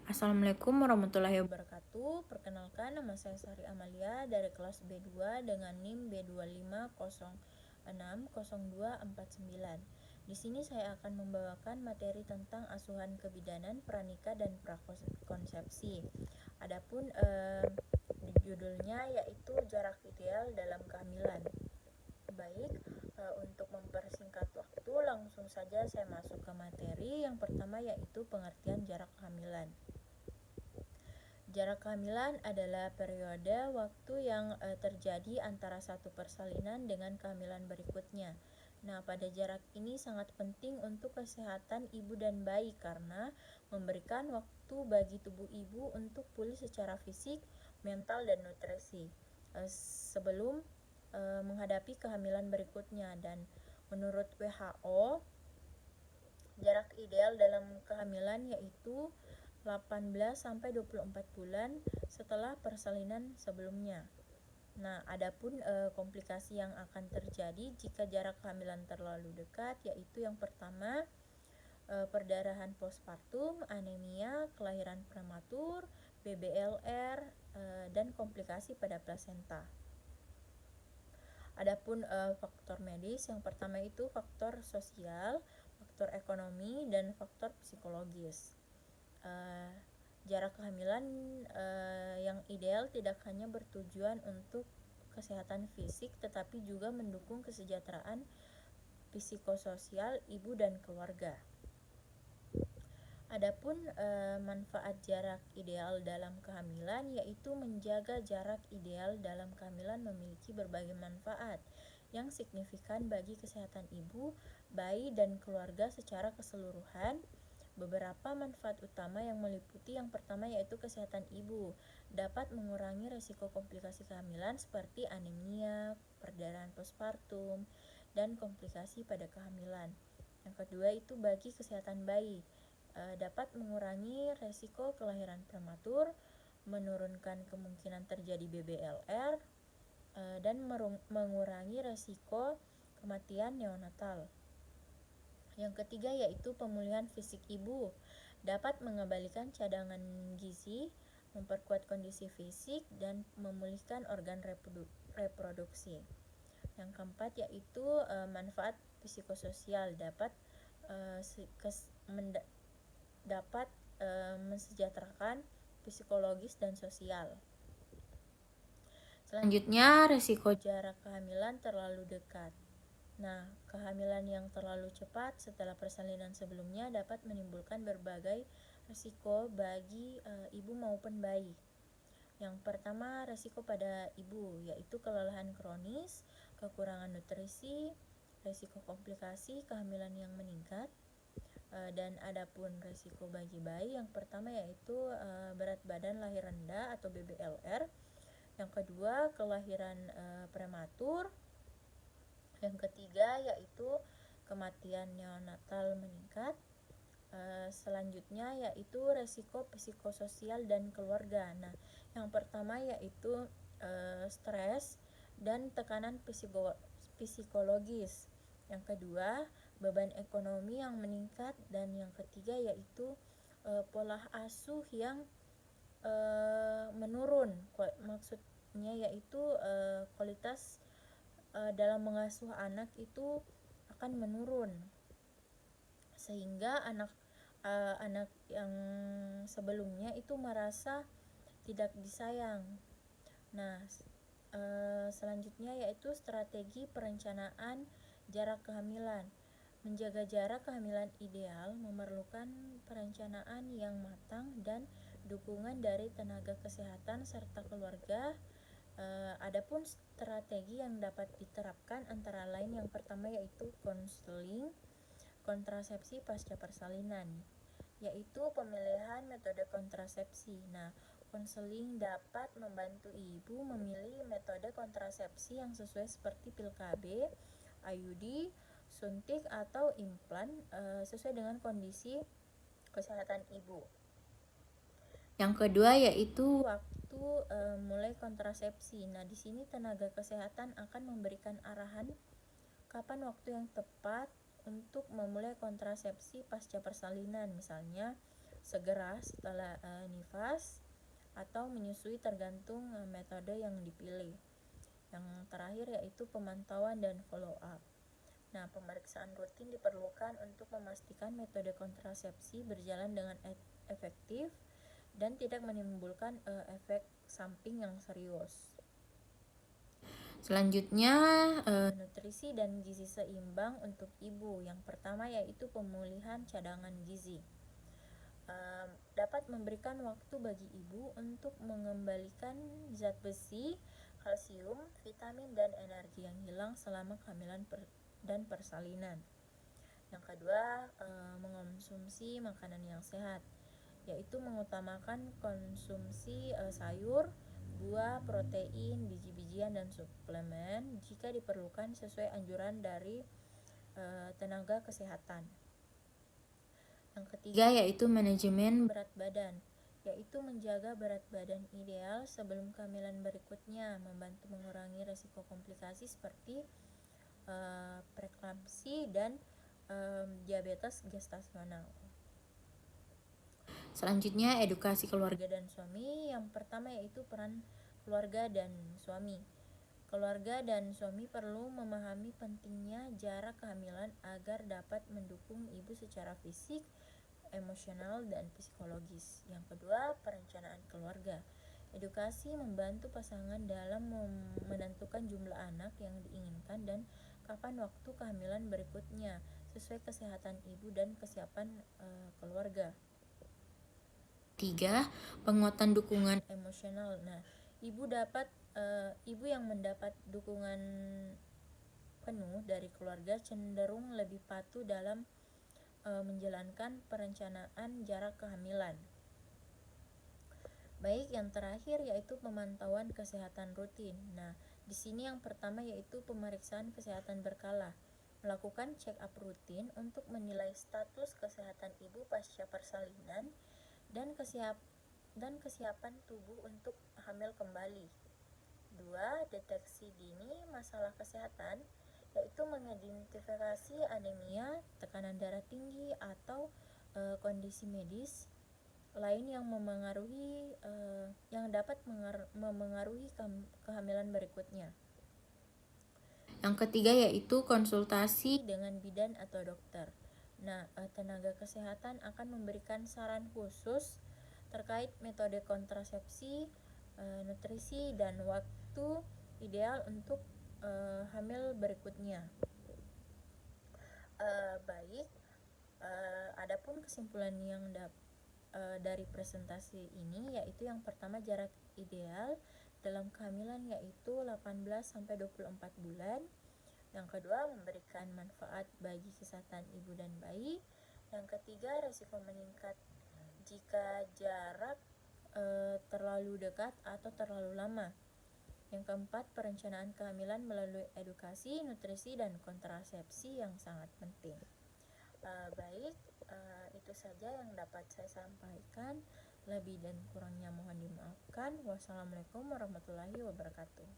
Assalamualaikum warahmatullahi wabarakatuh. Perkenalkan, nama saya Sari Amalia dari kelas B2 dengan NIM B25060249. Di sini saya akan membawakan materi tentang asuhan kebidanan, pranikah, dan prakonsepsi. Adapun judulnya yaitu jarak ideal dalam kehamilan. Baik, untuk mempersingkat waktu, langsung saja saya masuk ke materi. Yang pertama yaitu pengertian jarak kehamilan. Jarak kehamilan adalah periode waktu yang terjadi antara satu persalinan dengan kehamilan berikutnya. Nah, pada jarak ini sangat penting untuk kesehatan ibu dan bayi karena memberikan waktu bagi tubuh ibu untuk pulih secara fisik, mental, dan nutrisi sebelum menghadapi kehamilan berikutnya. Dan menurut WHO, jarak ideal dalam kehamilan yaitu 18-24 bulan setelah persalinan sebelumnya. Nah, adapun komplikasi yang akan terjadi jika jarak kehamilan terlalu dekat yaitu yang pertama perdarahan postpartum, anemia, kelahiran prematur, BBLR, dan komplikasi pada plasenta. Adapun faktor medis, yang pertama itu faktor sosial, faktor ekonomi, dan faktor psikologis. Jarak kehamilan yang ideal tidak hanya bertujuan untuk kesehatan fisik tetapi juga mendukung kesejahteraan psikososial ibu dan keluarga. Adapun manfaat jarak ideal dalam kehamilan yaitu menjaga jarak ideal dalam kehamilan memiliki berbagai manfaat yang signifikan bagi kesehatan ibu, bayi, dan keluarga secara keseluruhan. Beberapa manfaat utama yang meliputi yang pertama yaitu kesehatan ibu, dapat mengurangi risiko komplikasi kehamilan seperti anemia, perdarahan postpartum, dan komplikasi pada kehamilan. Yang kedua itu bagi kesehatan bayi, dapat mengurangi risiko kelahiran prematur, menurunkan kemungkinan terjadi BBLR, dan mengurangi risiko kematian neonatal. Yang ketiga yaitu pemulihan fisik ibu, dapat mengembalikan cadangan gizi, memperkuat kondisi fisik, dan memulihkan organ reproduksi. Yang keempat yaitu manfaat psikososial, dapat mensejahterakan psikologis dan sosial. Selanjutnya, risiko jarak kehamilan terlalu dekat. Nah, kehamilan yang terlalu cepat setelah persalinan sebelumnya dapat menimbulkan berbagai risiko bagi ibu maupun bayi. Yang pertama, risiko pada ibu yaitu kelelahan kronis, kekurangan nutrisi, risiko komplikasi kehamilan yang meningkat. Dan adapun risiko bagi bayi, yang pertama yaitu berat badan lahir rendah atau BBLR. Yang kedua, kelahiran prematur. Yang ketiga yaitu kematian neonatal meningkat. Selanjutnya yaitu resiko psikososial dan keluarga. Nah, yang pertama yaitu stres dan tekanan psikologis. Yang kedua, beban ekonomi yang meningkat, dan yang ketiga yaitu pola asuh yang menurun. Maksudnya yaitu kualitas dalam mengasuh anak itu akan menurun sehingga anak yang sebelumnya itu merasa tidak disayang. Nah, selanjutnya yaitu strategi perencanaan jarak kehamilan. Menjaga jarak kehamilan ideal memerlukan perencanaan yang matang dan dukungan dari tenaga kesehatan serta keluarga. Adapun strategi yang dapat diterapkan antara lain yang pertama yaitu konseling kontrasepsi pasca persalinan, yaitu pemilihan metode kontrasepsi. Nah, konseling dapat membantu ibu memilih metode kontrasepsi yang sesuai seperti pil KB, IUD, suntik atau implan sesuai dengan kondisi kesehatan ibu. Yang kedua yaitu waktu mulai kontrasepsi. Nah, di sini tenaga kesehatan akan memberikan arahan kapan waktu yang tepat untuk memulai kontrasepsi pasca persalinan, misalnya segera setelah nifas atau menyusui tergantung metode yang dipilih. Yang terakhir yaitu pemantauan dan follow up. Nah, pemeriksaan rutin diperlukan untuk memastikan metode kontrasepsi berjalan dengan efektif dan tidak menimbulkan efek samping yang serius. Selanjutnya, nutrisi dan gizi seimbang untuk ibu. Yang pertama yaitu pemulihan cadangan gizi. Dapat memberikan waktu bagi ibu untuk mengembalikan zat besi, kalsium, vitamin, dan energi yang hilang selama kehamilan dan persalinan. Yang kedua, mengonsumsi makanan yang sehat, yaitu mengutamakan konsumsi sayur, buah, protein, biji-bijian, dan suplemen jika diperlukan sesuai anjuran dari tenaga kesehatan. Yang ketiga yaitu manajemen berat badan, yaitu menjaga berat badan ideal sebelum kehamilan berikutnya, membantu mengurangi risiko komplikasi seperti preeklamsi dan diabetes gestasional. Selanjutnya, edukasi keluarga dan suami. Yang pertama yaitu peran keluarga dan suami. Keluarga dan suami perlu memahami pentingnya jarak kehamilan agar dapat mendukung ibu secara fisik, emosional, dan psikologis. Yang kedua, perencanaan keluarga. Edukasi membantu pasangan dalam menentukan jumlah anak yang diinginkan dan kapan waktu kehamilan berikutnya sesuai kesehatan ibu dan kesiapan keluarga. 3. Penguatan dukungan emosional. Nah, ibu yang mendapat dukungan penuh dari keluarga cenderung lebih patuh dalam menjalankan perencanaan jarak kehamilan. Baik, yang terakhir yaitu pemantauan kesehatan rutin. Nah, di sini yang pertama yaitu pemeriksaan kesehatan berkala. Melakukan check up rutin untuk menilai status kesehatan ibu pasca persalinan dan kesiapan tubuh untuk hamil kembali. 2. Deteksi dini masalah kesehatan, yaitu mengidentifikasi anemia, tekanan darah tinggi, atau kondisi medis lain yang dapat memengaruhi kehamilan berikutnya. Yang ketiga yaitu konsultasi dengan bidan atau dokter. Nah, tenaga kesehatan akan memberikan saran khusus terkait metode kontrasepsi, nutrisi, dan waktu ideal untuk hamil berikutnya. Baik, adapun kesimpulan yang dari presentasi ini yaitu yang pertama jarak ideal dalam kehamilan yaitu 18-24 bulan. Yang kedua, memberikan manfaat bagi kesehatan ibu dan bayi. Yang ketiga, risiko meningkat jika jarak terlalu dekat atau terlalu lama. Yang keempat, perencanaan kehamilan melalui edukasi, nutrisi, dan kontrasepsi yang sangat penting. Baik, itu saja yang dapat saya sampaikan. Lebih dan kurangnya mohon dimaafkan. Wassalamualaikum warahmatullahi wabarakatuh.